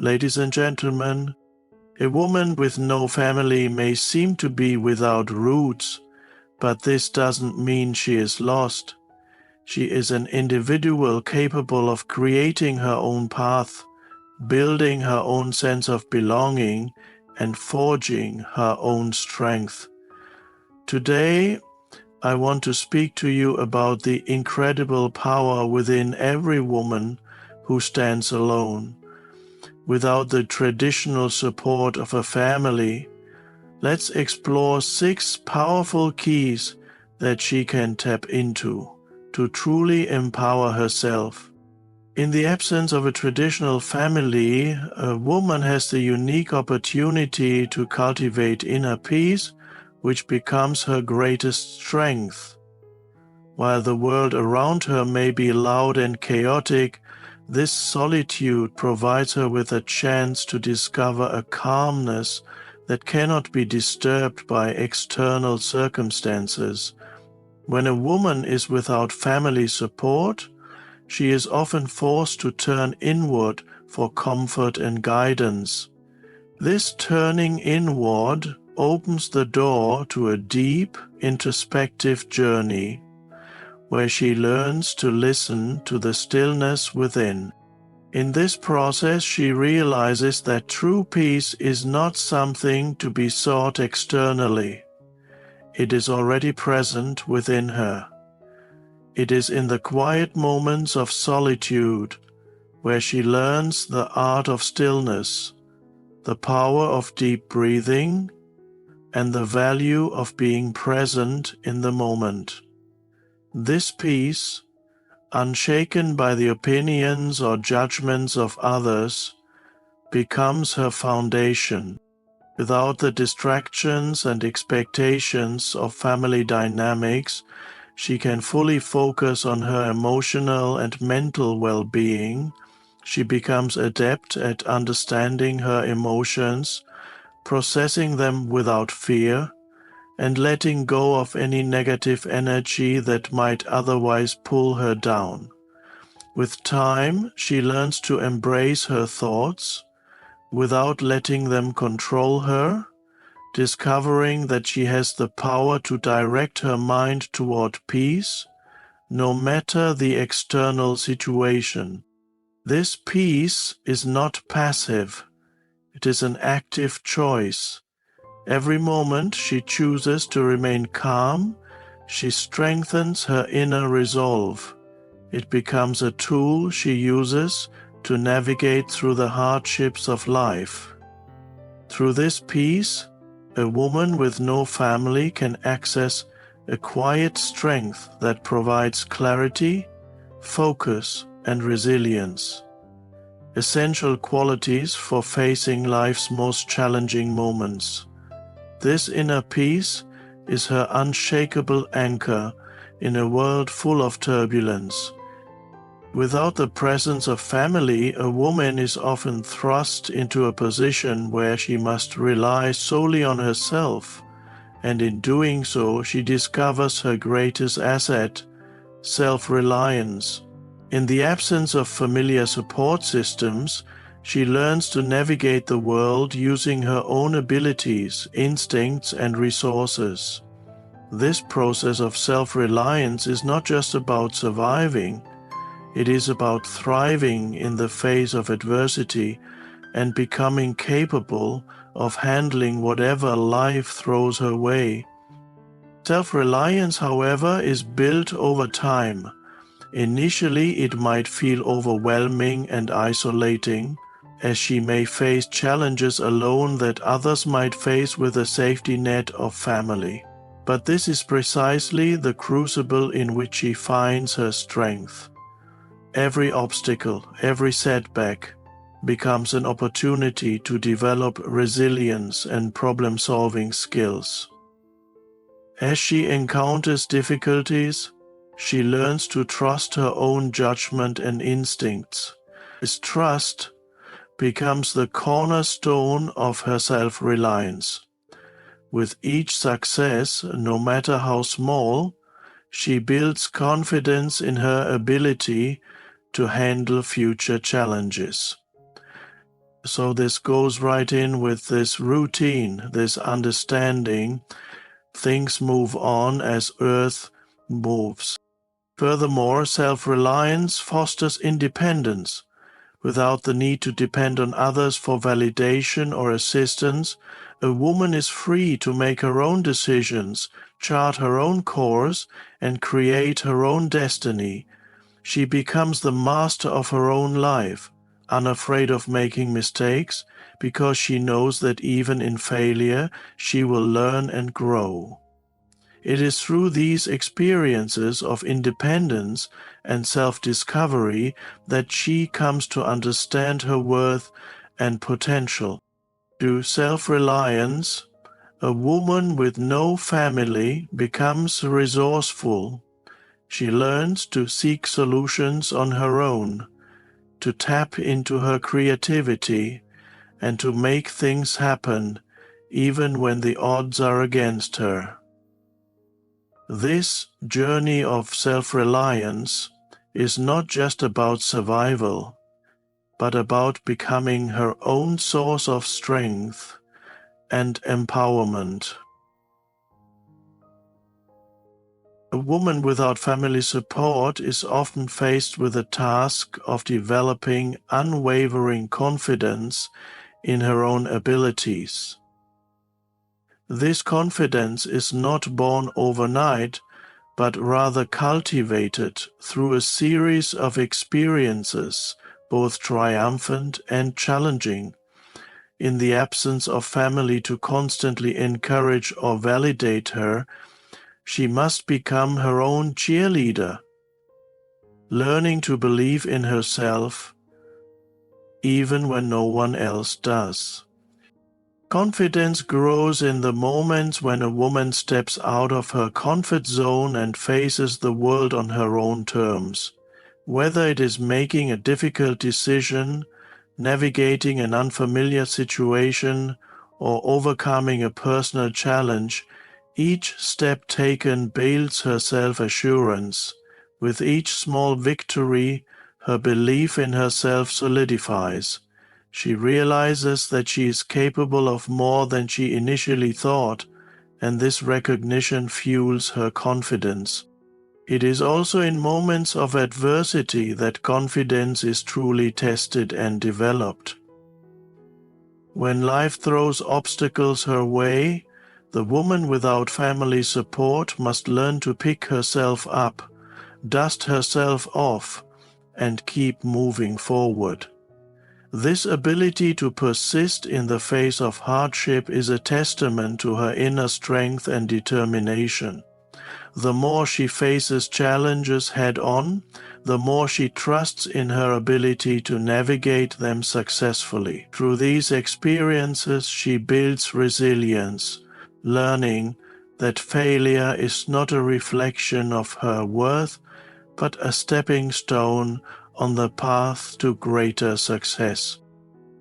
Ladies and gentlemen, a woman with no family may seem to be without roots, but this doesn't mean she is lost. She is an individual capable of creating her own path, building her own sense of belonging, and forging her own strength. Today, I want to speak to you about the incredible power within every woman who stands alone. Without the traditional support of a family, let's explore 6 powerful keys that she can tap into to truly empower herself. In the absence of a traditional family, a woman has the unique opportunity to cultivate inner peace, which becomes her greatest strength. While the world around her may be loud and chaotic, this solitude provides her with a chance to discover a calmness that cannot be disturbed by external circumstances. When a woman is without family support, she is often forced to turn inward for comfort and guidance. This turning inward opens the door to a deep, introspective journey, where she learns to listen to the stillness within. In this process, she realizes that true peace is not something to be sought externally. It is already present within her. It is in the quiet moments of solitude where she learns the art of stillness, the power of deep breathing, and the value of being present in the moment. This peace, unshaken by the opinions or judgments of others, becomes her foundation. Without the distractions and expectations of family dynamics, she can fully focus on her emotional and mental well-being. She becomes adept at understanding her emotions, processing them without fear, and letting go of any negative energy that might otherwise pull her down. With time, she learns to embrace her thoughts without letting them control her, discovering that she has the power to direct her mind toward peace, no matter the external situation. This peace is not passive, it is an active choice. Every moment she chooses to remain calm, she strengthens her inner resolve. It becomes a tool she uses to navigate through the hardships of life. Through this peace, a woman with no family can access a quiet strength that provides clarity, focus, and resilience, essential qualities for facing life's most challenging moments. This inner peace is her unshakable anchor in a world full of turbulence. Without the presence of family, a woman is often thrust into a position where she must rely solely on herself, and in doing so, she discovers her greatest asset, self-reliance. In the absence of familiar support systems, she learns to navigate the world using her own abilities, instincts, and resources. This process of self-reliance is not just about surviving, it is about thriving in the face of adversity and becoming capable of handling whatever life throws her way. Self-reliance, however, is built over time. Initially, it might feel overwhelming and isolating, as she may face challenges alone that others might face with a safety net of family. But this is precisely the crucible in which she finds her strength. Every obstacle, every setback, becomes an opportunity to develop resilience and problem-solving skills. As she encounters difficulties, she learns to trust her own judgment and instincts. This trust becomes the cornerstone of her self-reliance. With each success, no matter how small, she builds confidence in her ability to handle future challenges. So this goes right in with this routine, this understanding. Things move on as Earth moves. Furthermore, self-reliance fosters independence. Without the need to depend on others for validation or assistance, a woman is free to make her own decisions, chart her own course, and create her own destiny. She becomes the master of her own life, unafraid of making mistakes, because she knows that even in failure she will learn and grow. It is through these experiences of independence and self-discovery that she comes to understand her worth and potential. Through self-reliance, a woman with no family becomes resourceful. She learns to seek solutions on her own, to tap into her creativity, and to make things happen even when the odds are against her. This journey of self-reliance is not just about survival, but about becoming her own source of strength and empowerment. A woman without family support is often faced with the task of developing unwavering confidence in her own abilities. This confidence is not born overnight, but rather cultivated through a series of experiences, both triumphant and challenging. In the absence of family to constantly encourage or validate her, she must become her own cheerleader, learning to believe in herself even when no one else does. Confidence grows in the moments when a woman steps out of her comfort zone and faces the world on her own terms. Whether it is making a difficult decision, navigating an unfamiliar situation, or overcoming a personal challenge, each step taken builds her self-assurance. With each small victory, her belief in herself solidifies. She realizes that she is capable of more than she initially thought, and this recognition fuels her confidence. It is also in moments of adversity that confidence is truly tested and developed. When life throws obstacles her way, the woman without family support must learn to pick herself up, dust herself off, and keep moving forward. This ability to persist in the face of hardship is a testament to her inner strength and determination. The more she faces challenges head-on, the more she trusts in her ability to navigate them successfully. Through these experiences, she builds resilience, learning that failure is not a reflection of her worth, but a stepping stone on the path to greater success.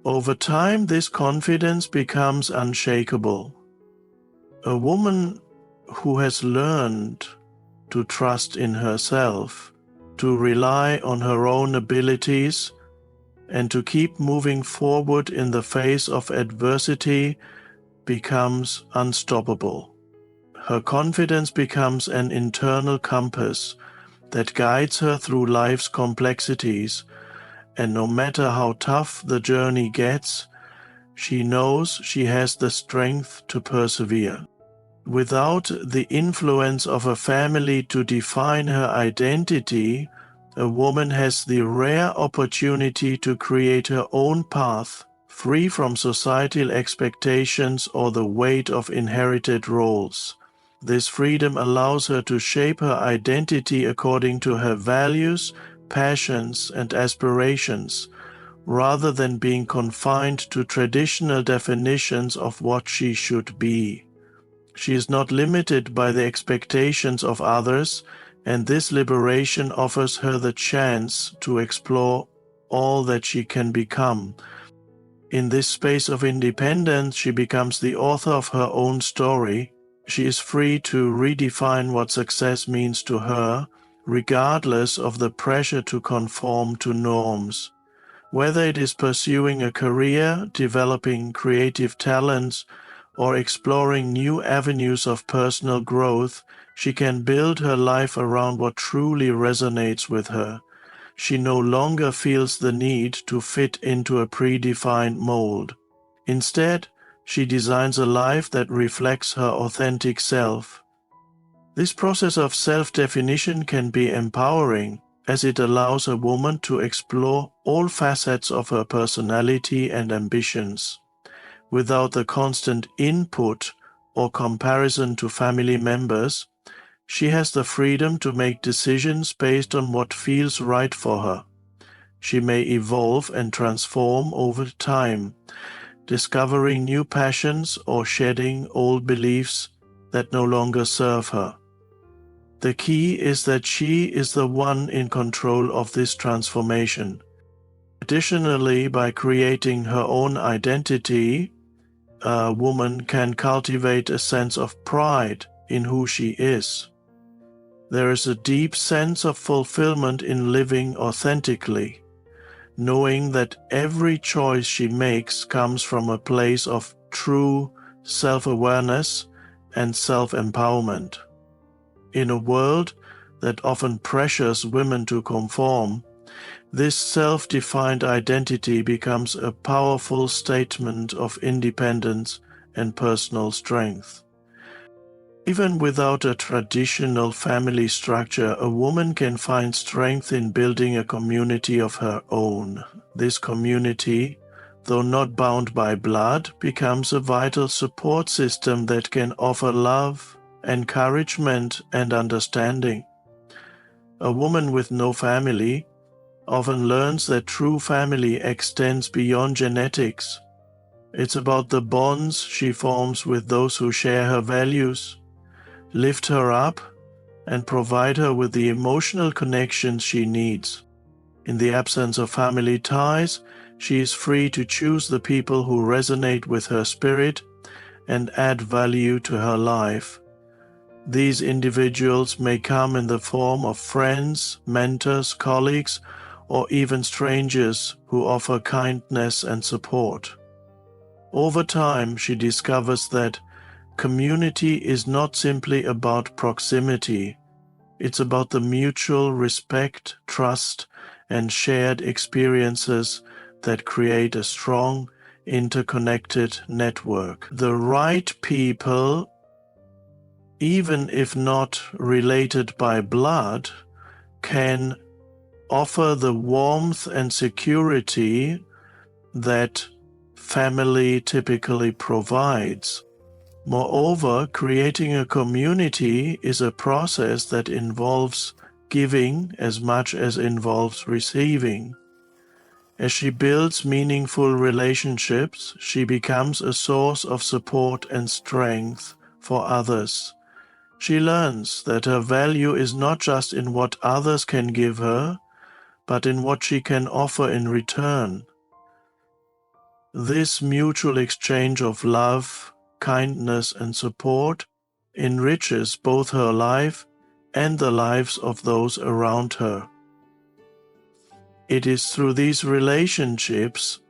Over time, this confidence becomes unshakable. A woman who has learned to trust in herself, to rely on her own abilities, and to keep moving forward in the face of adversity becomes unstoppable. Her confidence becomes an internal compass that guides her through life's complexities, and no matter how tough the journey gets, she knows she has the strength to persevere. Without the influence of a family to define her identity, a woman has the rare opportunity to create her own path, free from societal expectations or the weight of inherited roles. This freedom allows her to shape her identity according to her values, passions, and aspirations, rather than being confined to traditional definitions of what she should be. She is not limited by the expectations of others, and this liberation offers her the chance to explore all that she can become. In this space of independence, she becomes the author of her own story. She is free to redefine what success means to her, regardless of the pressure to conform to norms. Whether it is pursuing a career, developing creative talents, or exploring new avenues of personal growth, she can build her life around what truly resonates with her. She no longer feels the need to fit into a predefined mold. Instead, she designs a life that reflects her authentic self. This process of self-definition can be empowering, as it allows a woman to explore all facets of her personality and ambitions, without the constant input or comparison to family members. She has the freedom to make decisions based on what feels right for her. She may evolve and transform over time, discovering new passions or shedding old beliefs that no longer serve her. The key is that she is the one in control of this transformation. Additionally, by creating her own identity, a woman can cultivate a sense of pride in who she is. There is a deep sense of fulfillment in living authentically, knowing that every choice she makes comes from a place of true self-awareness and self-empowerment. In a world that often pressures women to conform, this self-defined identity becomes a powerful statement of independence and personal strength. Even without a traditional family structure, a woman can find strength in building a community of her own. This community, though not bound by blood, becomes a vital support system that can offer love, encouragement, and understanding. A woman with no family often learns that true family extends beyond genetics. It's about the bonds she forms with those who share her values, lift her up, and provide her with the emotional connections she needs. In the absence of family ties, she is free to choose the people who resonate with her spirit and add value to her life. These individuals may come in the form of friends, mentors, colleagues, or even strangers who offer kindness and support. Over time, she discovers that community is not simply about proximity. It's about the mutual respect, trust, and shared experiences that create a strong, interconnected network. The right people, even if not related by blood, can offer the warmth and security that family typically provides. Moreover, creating a community is a process that involves giving as much as involves receiving. As she builds meaningful relationships, she becomes a source of support and strength for others. She learns that her value is not just in what others can give her, but in what she can offer in return. This mutual exchange of love, kindness, and support enriches both her life and the lives of those around her. It is through these relationships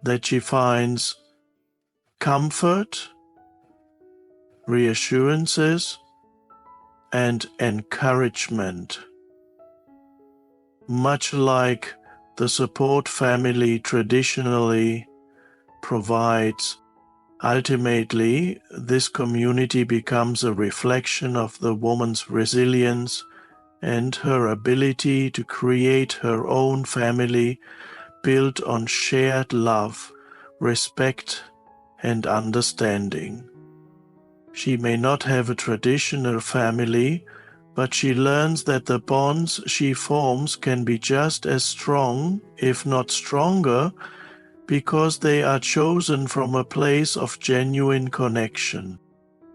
that she finds comfort, reassurances, and encouragement. Much like the support family traditionally provides, ultimately, this community becomes a reflection of the woman's resilience and her ability to create her own family built on shared love, respect, and understanding. She may not have a traditional family, but she learns that the bonds she forms can be just as strong, if not stronger, because they are chosen from a place of genuine connection.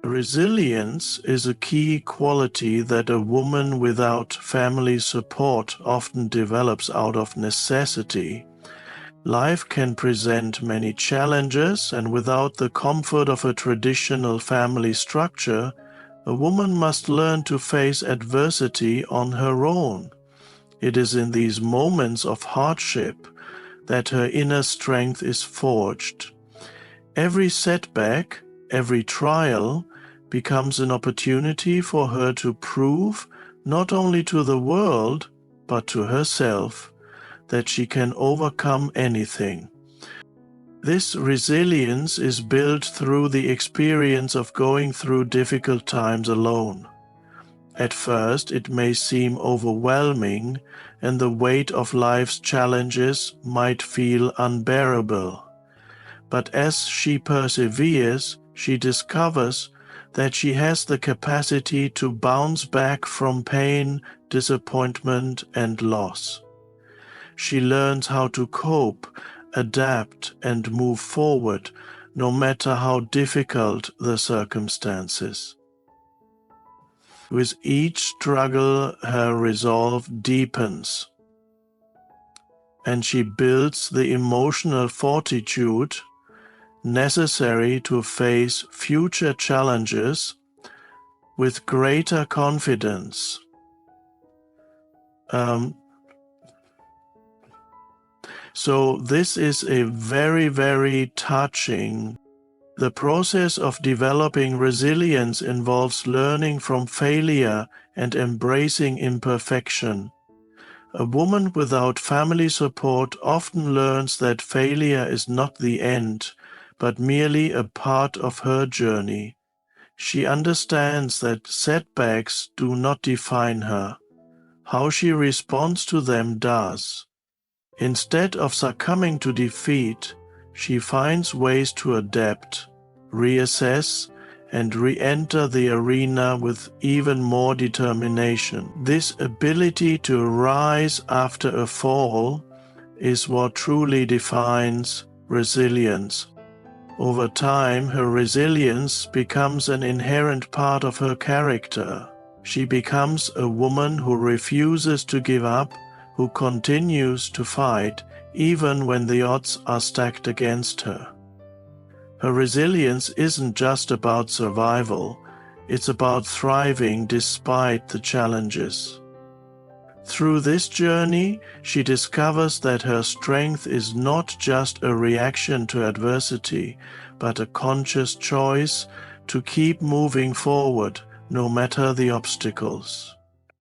Resilience is a key quality that a woman without family support often develops out of necessity. Life can present many challenges, and without the comfort of a traditional family structure, a woman must learn to face adversity on her own. It is in these moments of hardship that her inner strength is forged. Every setback, every trial, becomes an opportunity for her to prove, not only to the world, but to herself, that she can overcome anything. This resilience is built through the experience of going through difficult times alone. At first, it may seem overwhelming, and the weight of life's challenges might feel unbearable. But as she perseveres, she discovers that she has the capacity to bounce back from pain, disappointment, and loss. She learns how to cope, adapt, and move forward, no matter how difficult the circumstances. With each struggle, her resolve deepens, and she builds the emotional fortitude necessary to face future challenges with greater confidence. So this is a very, very touching. The process of developing resilience involves learning from failure and embracing imperfection. A woman without family support often learns that failure is not the end, but merely a part of her journey. She understands that setbacks do not define her. How she responds to them does. Instead of succumbing to defeat, she finds ways to adapt, reassess, and re-enter the arena with even more determination. This ability to rise after a fall is what truly defines resilience. Over time, her resilience becomes an inherent part of her character. She becomes a woman who refuses to give up, who continues to fight even when the odds are stacked against her. Her resilience isn't just about survival, it's about thriving despite the challenges. Through this journey, she discovers that her strength is not just a reaction to adversity, but a conscious choice to keep moving forward no matter the obstacles.